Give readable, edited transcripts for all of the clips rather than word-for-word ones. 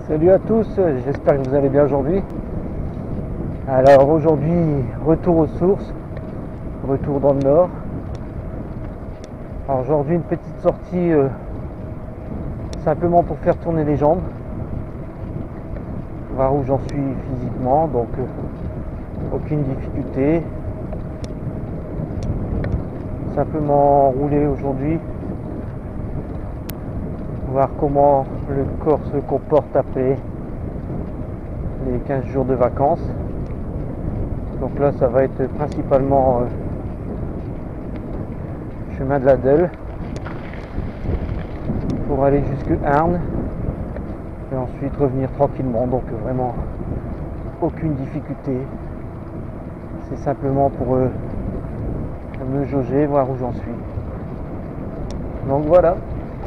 Salut à tous, j'espère que vous allez bien aujourd'hui. Alors aujourd'hui, retour aux sources, retour dans le nord. Alors aujourd'hui une petite sortie simplement pour faire tourner les jambes, voir où j'en suis physiquement, donc aucune difficulté. Simplement rouler aujourd'hui, voir comment le corps se comporte après les 15 jours de vacances. Donc là ça va être principalement chemin de la Delle pour aller jusque Arnes et ensuite revenir tranquillement, donc vraiment aucune difficulté, c'est simplement pour me jauger, voir où j'en suis. Donc voilà,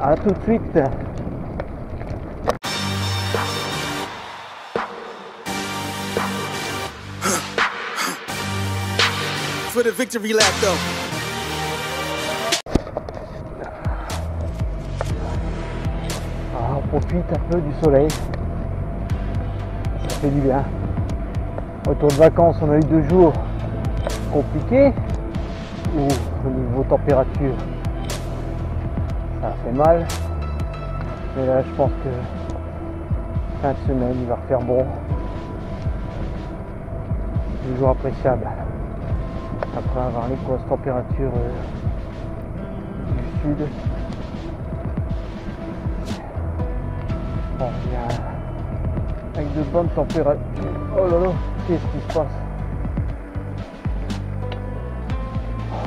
à tout de suite. For the victory lap though. Ah, on profite un peu du soleil, ça fait du bien. Retour de vacances, on a eu 2 jours compliqués où au niveau température ça a fait mal, mais là je pense que fin de semaine il va refaire bon. 2 jours appréciables après avoir les grosses températures du sud. On revient avec de bonnes températures. Oh là là, qu'est-ce qui se passe?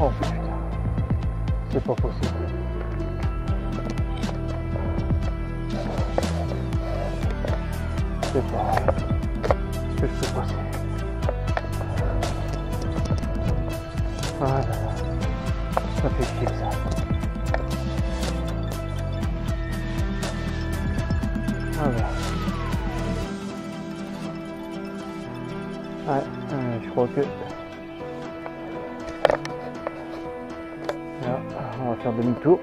Oh putain, c'est pas possible. C'est pas ce que je peux passer. Ah là là, ça fait chier ça. Ah là. Ouais, je crois que là, on va faire demi-tour.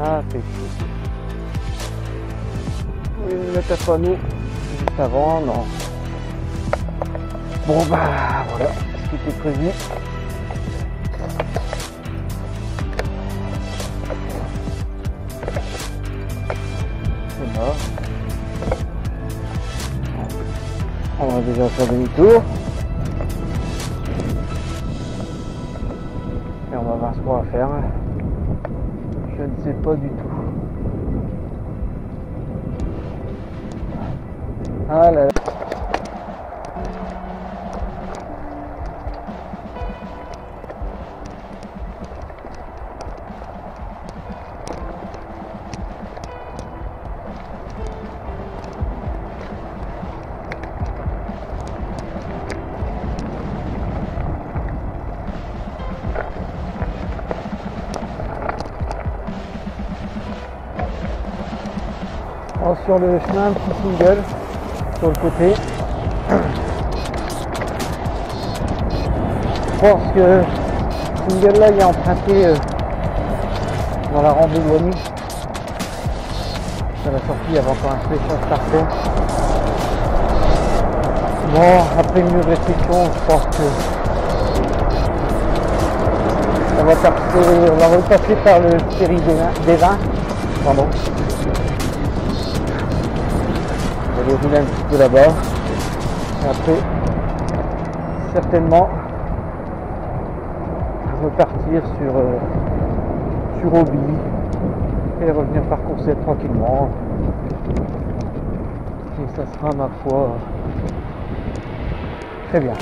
Ah, c'est chier. Oui, le tape-à-nous juste avant, non. Bon bah voilà, ce qui était prévu. C'est mort. On va déjà faire demi-tour. Et on va voir ce qu'on va faire. Je ne sais pas du tout. Ah là là. Alors, sur le chemin, un petit single sur le côté. Je pense que ce single là il est emprunté dans la randonnée de Wany. Ça l'a sorti, il y avait encore un spécial starter. Bon, après une réflexion, je pense que on va repasser par le série des vins. Pardon. On va aller rouler un petit peu là-bas. Et après, certainement, repartir sur Obi et revenir par Courcelles tranquillement. Et ça sera, ma foi, très bien.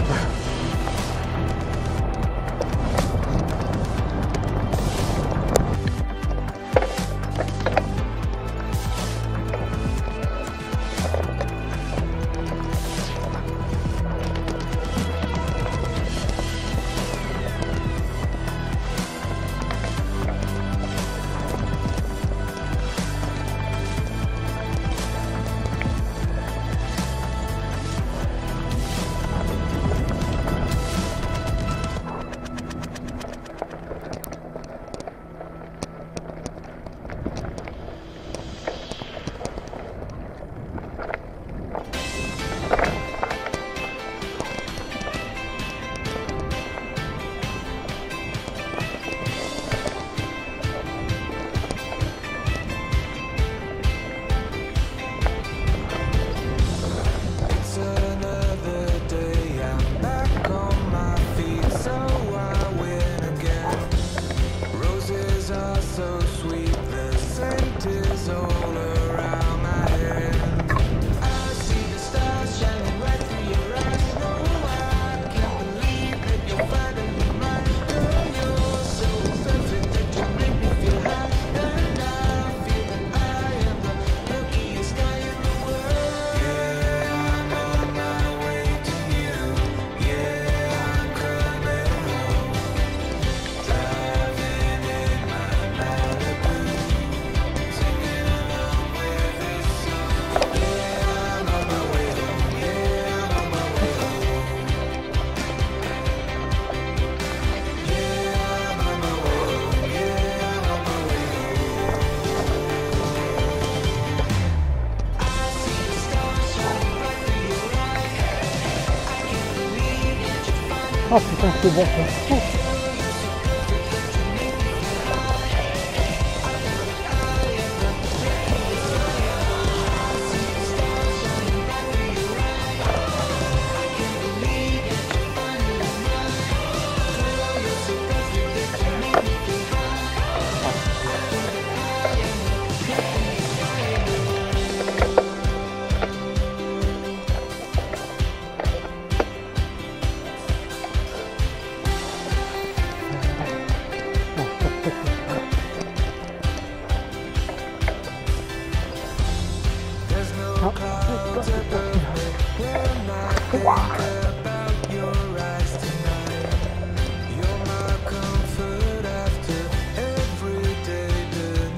Oh putain, c'est bon ça.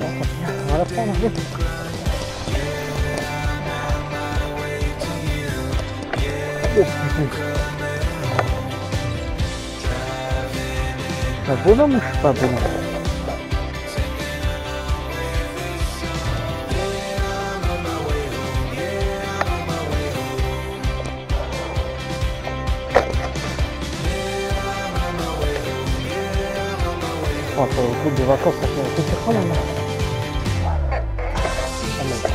On va la prendre, vite. Oh putain. Je suis un bonhomme ou je suis pas un bonhomme? Oh, au club de vacances, ça fait plaisir quand même. On met ça.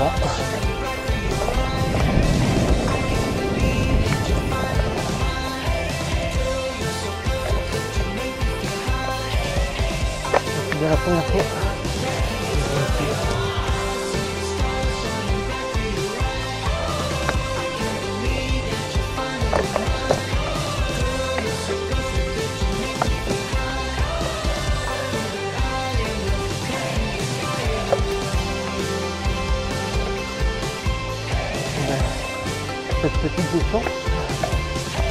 C'est la première fois. Cette petite descente,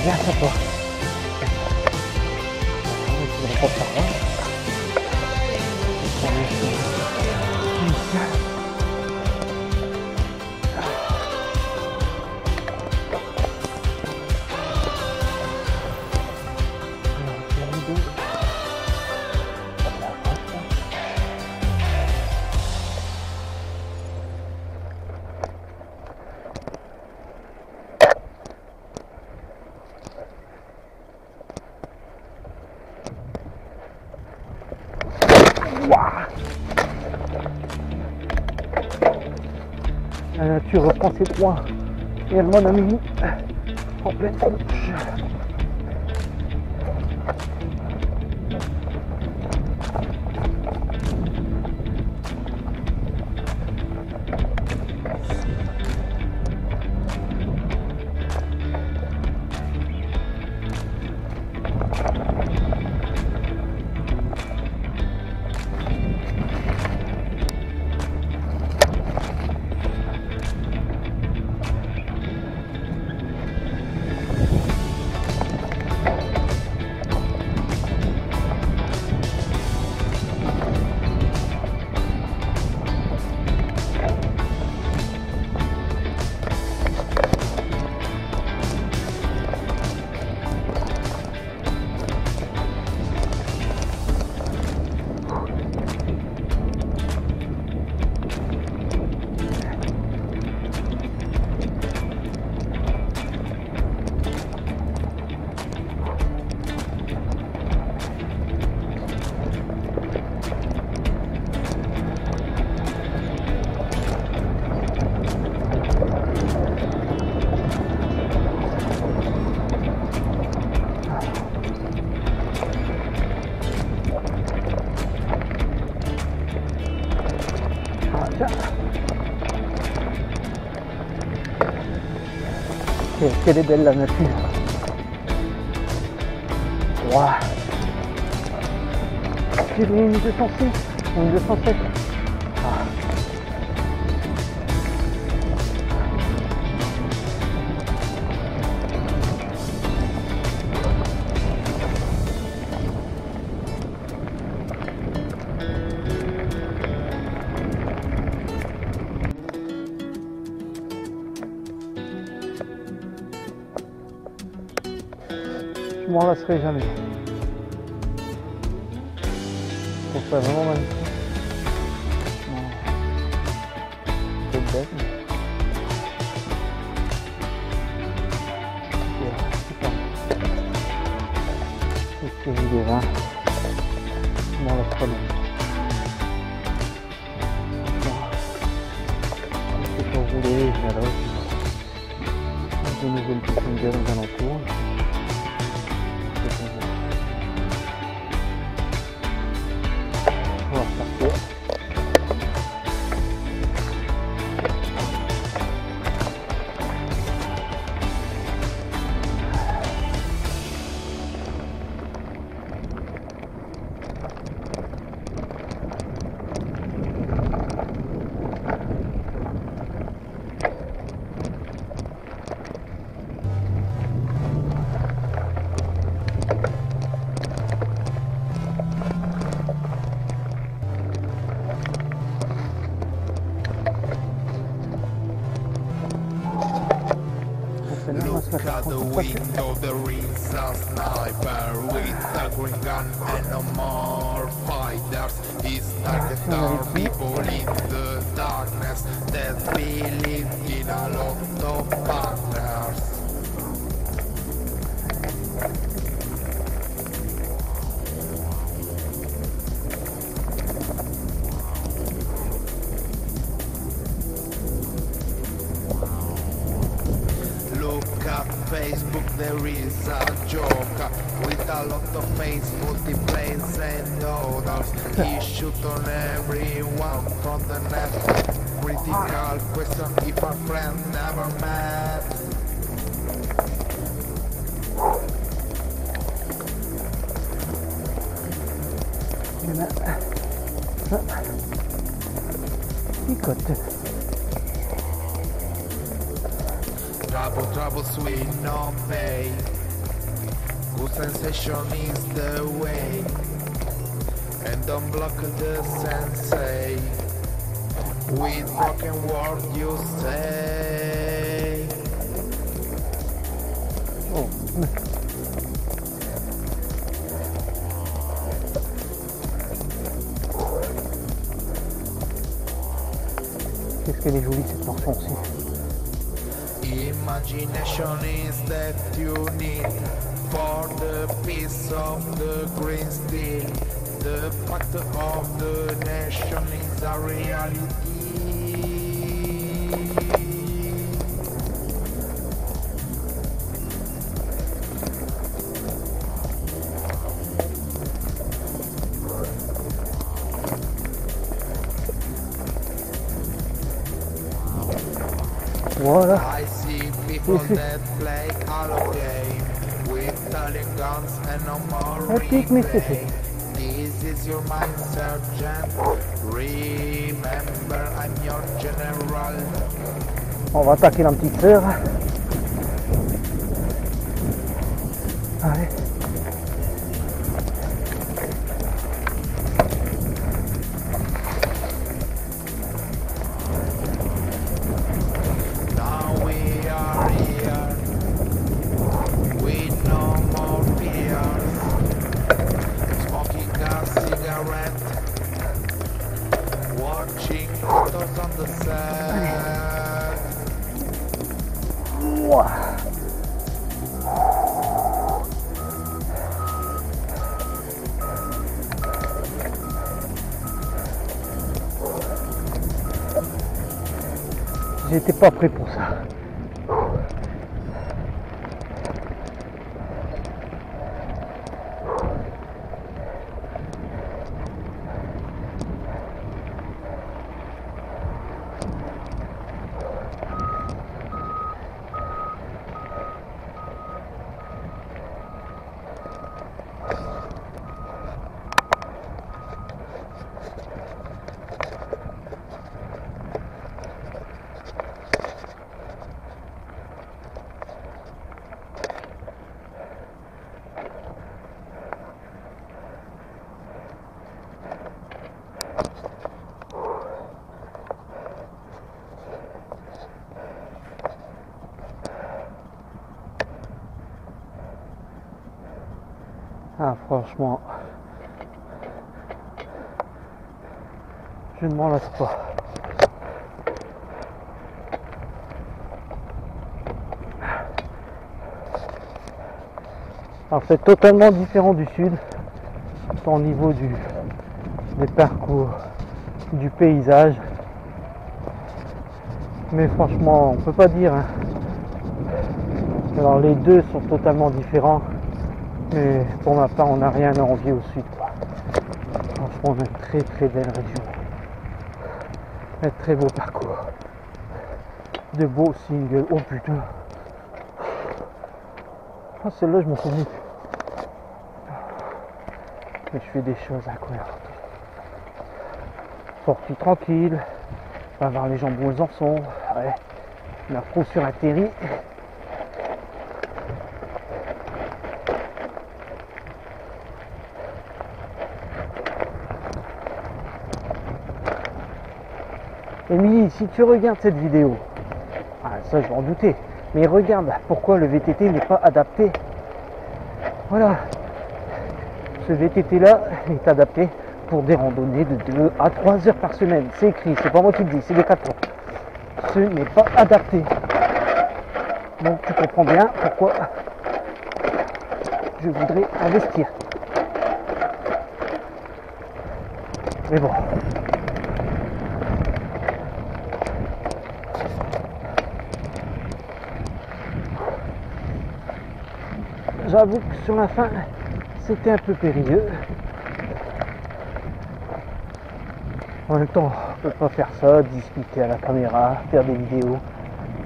grâce à toi. Je ne vais pas faire là. La nature reprend ses droits et elle m'en a mis en pleine tronche. Quelle est belle la nature. Waouh. J'ai une 206 ou une 207. Je m'en lasserai jamais. Je trouve ça vraiment magnifique. C'est bête. J'ai mis des vins. Je m'en laisse pas long. Je fais rouler, je viens là. De nouvelles petites gueules aux alentours. On va repartir. Look out the window, there is a sniper with a green gun and no more fighters. It's like a dark people in the darkness that believe in a lot of partners. Facebook, there is a joke with a lot of face, multiplays and others. He shoot on everyone from the net. Critical question if a friend never met. Picote. Trouble, sweet, no pain. Good sensation is the way. And don't block the sensei. With broken word you say. Oh. Qu'est-ce qu'elle est jolie cette portion aussi. Imagination is that you need for the piece of the green steel. The fact of the nation is a reality. Voilà. I see people that play Halo game with Italian guns and no more replay. This is your mind, Sergeant. Remember, I'm your general. On va attaquer la petite sœur. Allez. J'étais pas prêt pour ça. Ah, franchement, je ne m'en lasse pas. Alors c'est totalement différent du sud, tant au niveau des parcours, du paysage. Mais franchement, on peut pas dire. Hein. Alors les deux sont totalement différents. Mais pour ma part, on n'a rien à envier au sud, quoi. Franchement, on a une très très belle région. Un très beau parcours. De beaux singles. Oh putain. Ah, celle-là, je m'en souviens. Mais je fais des choses incroyables. Sortie tranquille. On va voir les jambes où elles en sont. Ouais. La pro sur atterri. Émilie, si tu regardes cette vidéo, ça je vais en douter, mais regarde pourquoi le VTT n'est pas adapté. Voilà, ce VTT là est adapté pour des randonnées de 2 à 3 heures par semaine. C'est écrit, c'est pas moi qui le dis, c'est des 4 ans. Ce n'est pas adapté. Donc tu comprends bien pourquoi je voudrais investir. Mais bon. J'avoue que sur la fin, c'était un peu périlleux. En même temps, on peut pas faire ça, discuter à la caméra, faire des vidéos.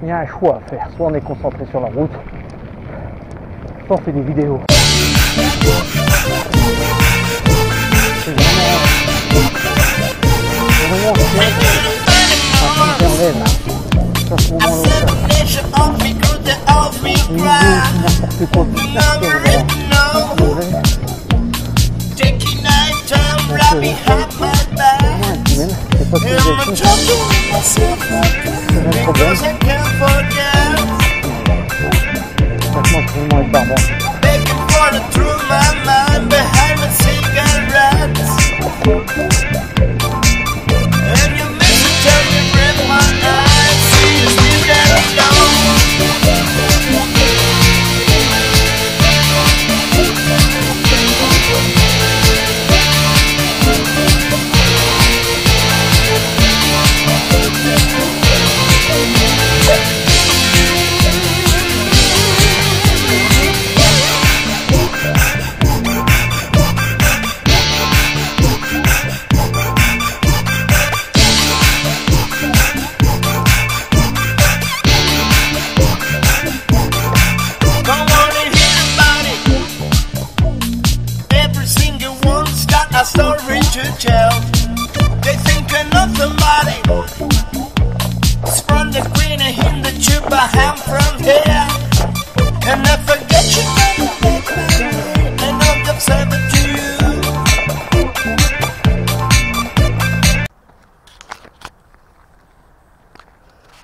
Il y a un choix à faire. Soit on est concentré sur la route, soit on fait des vidéos. C'est vraiment à ce moment-là.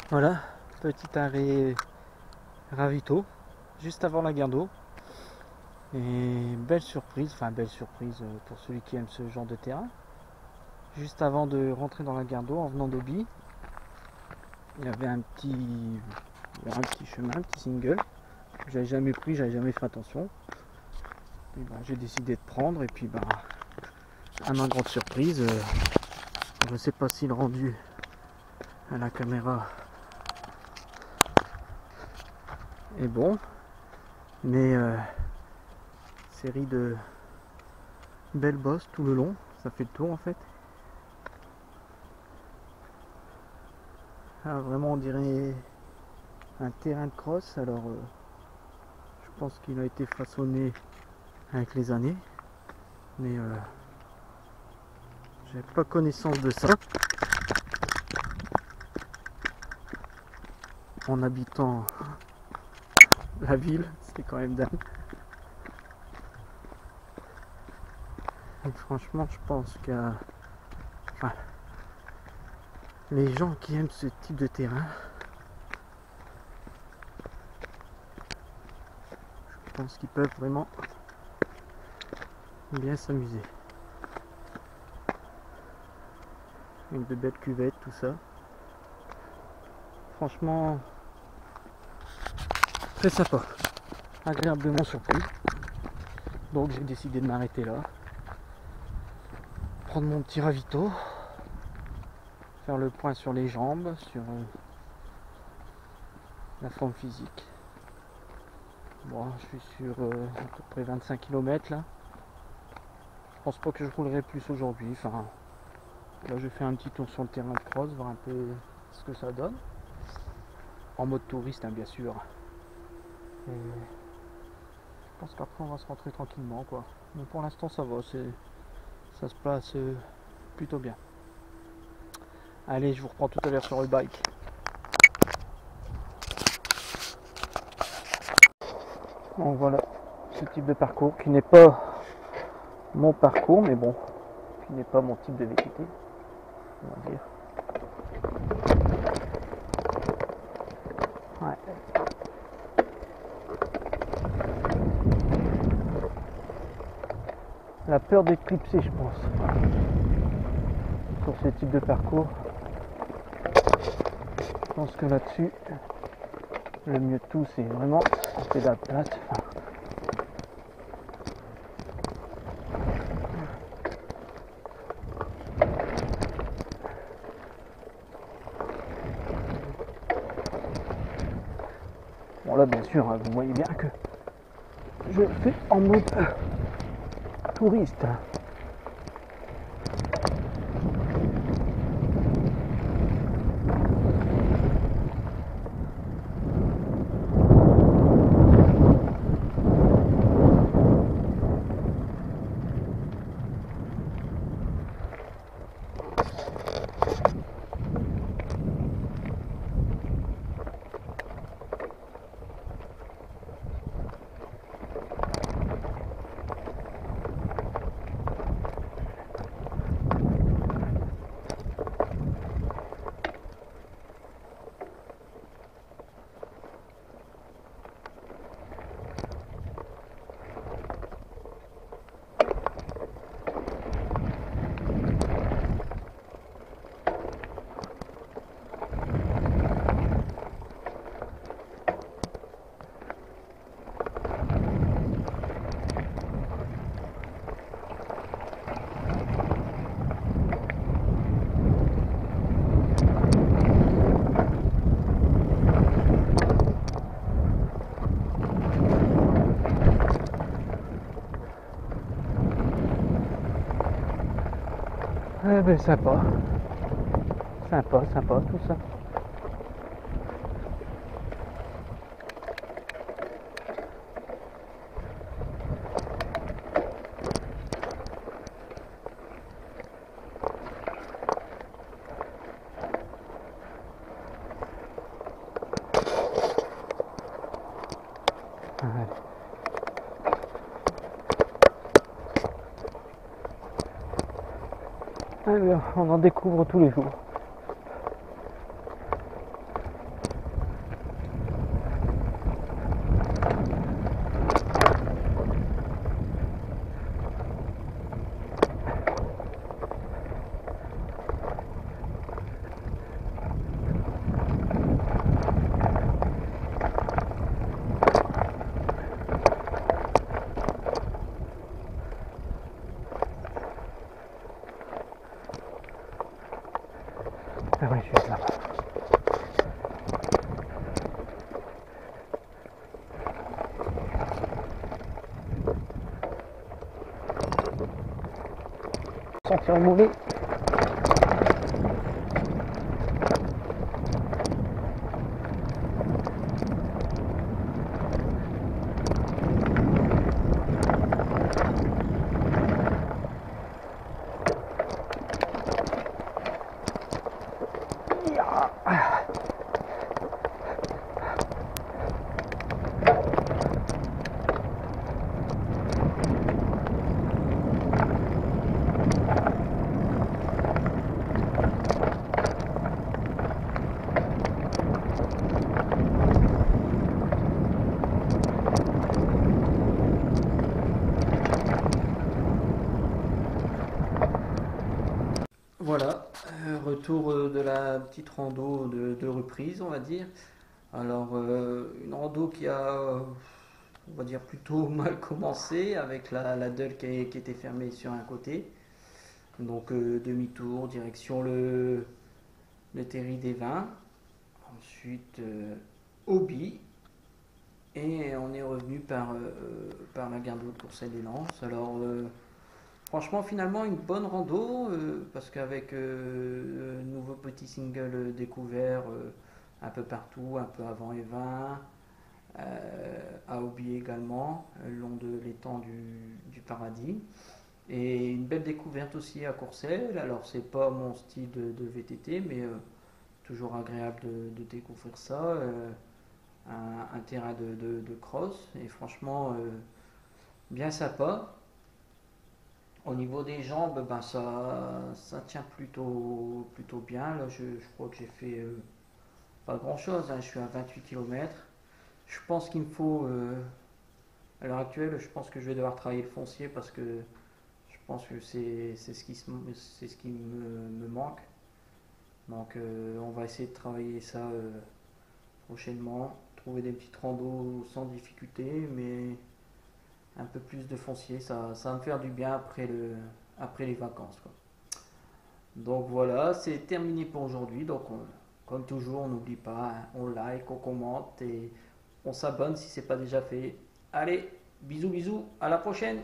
Voilà, petit arrêt ravito, juste avant la gare d'eau. Et belle surprise pour celui qui aime ce genre de terrain. Juste avant de rentrer dans la gare d'eau, en venant d'Auby, il y avait un petit chemin, un petit single. J'avais jamais pris, j'avais jamais fait attention. J'ai décidé de prendre et puis à ma grande surprise, je ne sais pas si le rendu à la caméra est bon, mais série de belles bosses tout le long, ça fait le tour en fait. Ah, vraiment on dirait un terrain de cross. Alors je pense qu'il a été façonné avec les années, mais j'avais pas connaissance de ça en habitant la ville. C'est quand même dingue. Et franchement je pense que les gens qui aiment ce type de terrain, je pense qu'ils peuvent vraiment bien s'amuser. Une de belles cuvettes, tout ça. Franchement, très sympa, agréablement surpris. Donc j'ai décidé de m'arrêter là, prendre mon petit ravito, faire le point sur les jambes, sur la forme physique. Bon, je suis sur à peu près 25 km là. Je pense pas que je roulerai plus aujourd'hui. Enfin, là je fais un petit tour sur le terrain de cross, voir un peu ce que ça donne. En mode touriste, hein, bien sûr. Et je pense qu'après on va se rentrer tranquillement, quoi. Mais pour l'instant ça va, ça se passe plutôt bien. Allez, je vous reprends tout à l'heure sur le bike. Donc voilà, ce type de parcours qui n'est pas mon parcours, mais bon, qui n'est pas mon type de VTT, on va dire. Ouais. La peur d'éclipser, je pense, sur ce type de parcours. Je pense que là-dessus, le mieux de tout, c'est vraiment la pédale plate. Bon là, bien sûr, vous voyez bien que je fais en mode touriste. Eh ben sympa, sympa tout ça. Ouais. Alors, on en découvre tous les jours. Ah oui, je suis là-bas. Sentir mauvais. Voilà, retour de la petite rando de reprise, on va dire. Alors, une rando qui a on va dire plutôt mal commencé avec la DUL qui était fermée sur un côté. Donc demi-tour, direction le Terri des Vins. Ensuite Auby. Et on est revenu par la gare de Courcelles-lès-Lens. Alors franchement finalement une bonne rando parce qu'avec nouveau petit single découvert un peu partout, un peu avant Evin, à Auby également, le long de l'étang du Paradis. Et une belle découverte aussi à Courcelles. Alors c'est pas mon style de VTT, mais toujours agréable de découvrir ça. Un terrain de cross et franchement bien sympa. Au niveau des jambes, ben ça tient plutôt bien. Là, je crois que j'ai fait pas grand chose, hein. Je suis à 28 km. Je pense qu'il me faut, à l'heure actuelle, je pense que je vais devoir travailler le foncier parce que je pense que c'est ce qui me manque. Donc on va essayer de travailler ça prochainement. Trouver des petites randos sans difficulté, mais un peu plus de foncier, ça va me faire du bien après les vacances, quoi. Donc voilà, c'est terminé pour aujourd'hui. Donc comme toujours, on n'oublie pas, hein, on like, on commente et on s'abonne si c'est pas déjà fait. Allez, bisous bisous, à la prochaine.